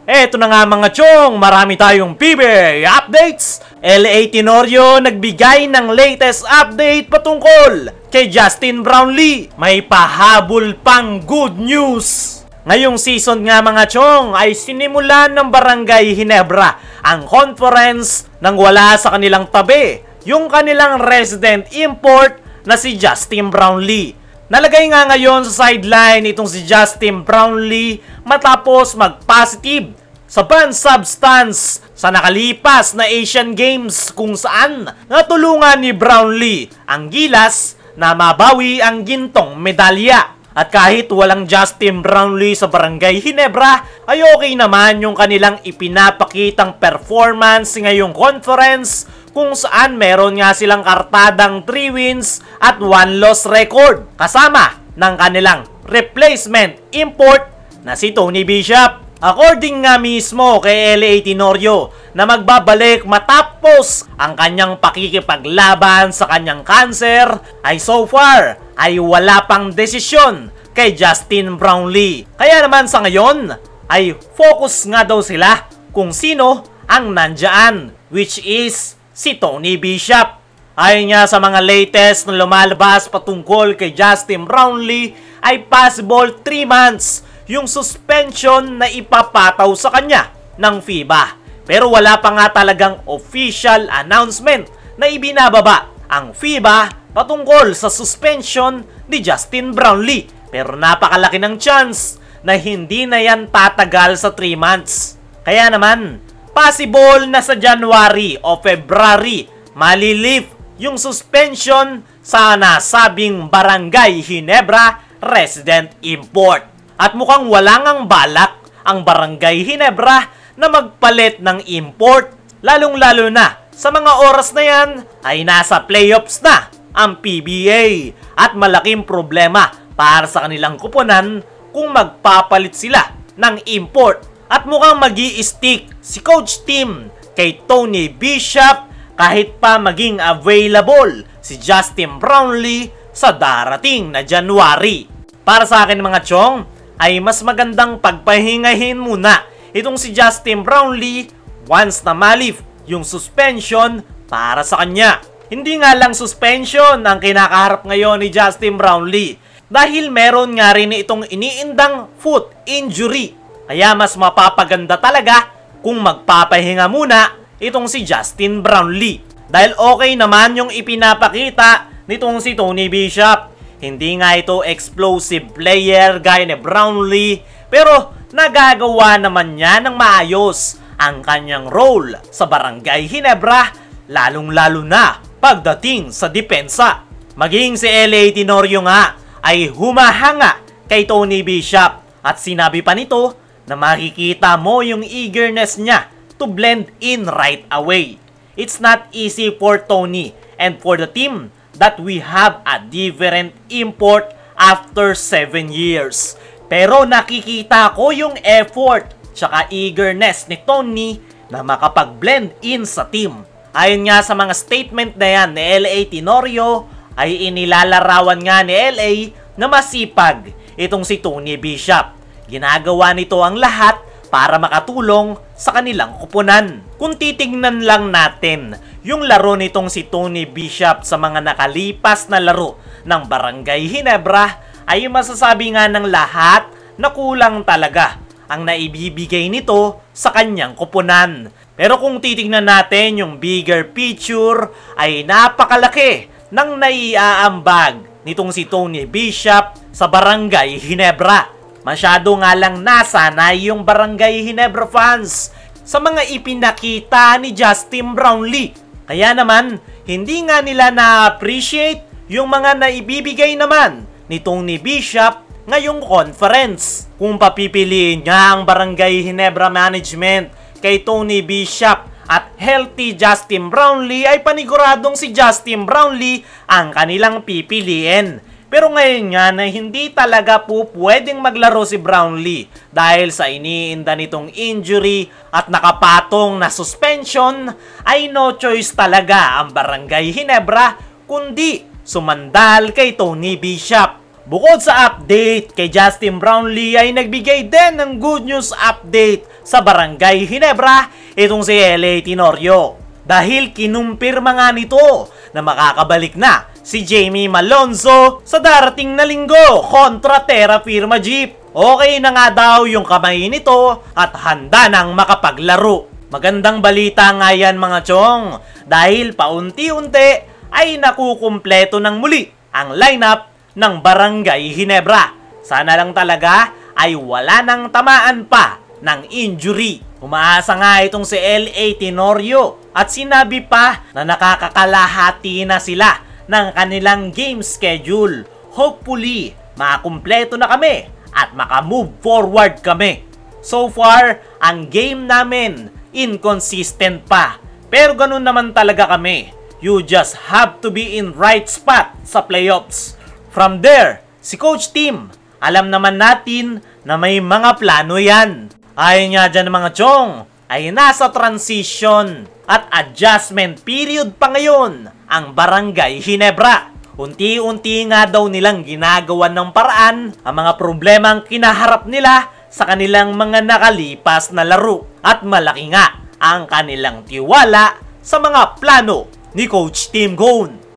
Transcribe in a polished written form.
Eto na nga mga chong, marami tayong PBA updates. LA Tenorio nagbigay ng latest update patungkol kay Justin Brownlee. May pahabol pang good news. Ngayong season nga mga chong ay sinimulan ng Barangay Ginebra ang conference nang wala sa kanilang tabi yung kanilang resident import na si Justin Brownlee. Nalagay nga ngayon sa sideline itong si Justin Brownlee matapos mag-positive sa banned substance sa nakalipas na Asian Games kung saan natulungan ni Brownlee ang Gilas na mabawi ang gintong medalya. At kahit walang Justin Brownlee sa Barangay Ginebra, ay okay naman yung kanilang ipinapakitang performance ngayong conference kung saan meron nga silang kartadang 3 wins at 1 loss record kasama ng kanilang replacement import na si Tony Bishop. According nga mismo kay LA Tenorio na magbabalik matapos ang kanyang pakikipaglaban sa kanyang cancer, ay so far ay wala pang desisyon kay Justin Brownlee. Kaya naman sa ngayon ay focus nga daw sila kung sino ang nandyan, which is si Tony Bishop. Ayon nga sa mga latest na lumalabas patungkol kay Justin Brownlee ay possible 3 months yung suspension na ipapataw sa kanya ng FIBA. Pero wala pa nga talagang official announcement na ibinababa ang FIBA patungkol sa suspension ni Justin Brownlee. Pero napakalaki ng chance na hindi na yan tatagal sa 3 months. Kaya naman, possible na sa January o February malilift yung suspension sa nasabing Barangay Ginebra resident import. At mukhang wala ngang balak ang Barangay Ginebra na magpalit ng import, lalong-lalo na sa mga oras na yan ay nasa playoffs na ang PBA at malaking problema para sa kanilang kuponan kung magpapalit sila ng import. At mukhang magi-stick si Coach Tim kay Tony Bishop kahit pa maging available si Justin Brownlee sa darating na January. Para sa akin mga chong, ay mas magandang pagpahingahin muna itong si Justin Brownlee once na malif yung suspension para sa kanya. Hindi nga lang suspension ang kinakaharap ngayon ni Justin Brownlee dahil meron nga rin itong iniindang foot injury. Kaya mas mapapaganda talaga kung magpapahinga muna itong si Justin Brownlee. Dahil okay naman yung ipinapakita nitong si Tony Bishop. Hindi nga ito explosive player gaya ni Brownlee, pero nagagawa naman niya ng maayos ang kanyang role sa Barangay Ginebra, lalong-lalo na pagdating sa depensa. Maging si LA Tenorio nga ay humahanga kay Tony Bishop at sinabi pa nito na makikita mo yung eagerness niya to blend in right away. It's not easy for Tony and for the team that we have a different import after 7 years. Pero nakikita ko yung effort tsaka eagerness ni Tony na makapag-blend in sa team. Ayon nga sa mga statement na yan ni LA Tenorio, ay inilalarawan nga ni LA na masipag itong si Tony Bishop. Ginagawa nito ang lahat para makatulong sa kanilang kupunan. Kung titingnan lang natin yung laro nitong si Tony Bishop sa mga nakalipas na laro ng Barangay Ginebra, ay masasabi nga ng lahat na kulang talaga ang naibibigay nito sa kanyang kupunan. Pero kung titingnan natin yung bigger picture, ay napakalaki ng naiaambag nitong si Tony Bishop sa Barangay Ginebra. Masyado nga lang nasanay yung Barangay Ginebra fans sa mga ipinakita ni Justin Brownlee. Kaya naman, hindi nga nila na-appreciate yung mga naibibigay naman ni Tony Bishop ngayong conference. Kung papipiliin niya ang Barangay Ginebra management kay Tony Bishop at healthy Justin Brownlee, ay paniguradong si Justin Brownlee ang kanilang pipiliin. Pero ngayon nga na hindi talaga po pwedeng maglaro si Brownlee dahil sa iniinda nitong injury at nakapatong na suspension, ay no choice talaga ang Barangay Ginebra kundi sumandal kay Tony Bishop. Bukod sa update kay Justin Brownlee, ay nagbigay din ng good news update sa Barangay Ginebra itong si LA Tenorio. Dahil kinumpirma nga nito na makakabalik na si Jamie Malonzo sa darating na linggo kontra Terra Firma Jeep. Okay na nga daw yung kamay nito at handa nang makapaglaro. Magandang balita nga yan mga chong, dahil paunti-unti ay nakukumpleto ng muli ang lineup ng Barangay Ginebra. Sana lang talaga ay wala nang tamaan pa ng injury. Umaasa nga itong si LA Tenorio at sinabi pa na nakakakalahati na sila ng kanilang game schedule. Hopefully, makakumpleto na kami at makamove forward kami. So far, ang game namin inconsistent pa. Pero ganun naman talaga kami. You just have to be in right spot sa playoffs. From there, si Coach Tim, alam naman natin na may mga plano yan. Ayon nga dyan mga chong, ay nasa transition at adjustment period pa ngayon ang Barangay Ginebra. Unti-unti nga daw nilang ginagawan ng paraan ang mga problemang kinaharap nila sa kanilang mga nakalipas na laro. At malaki nga ang kanilang tiwala sa mga plano ni Coach Tim Gon.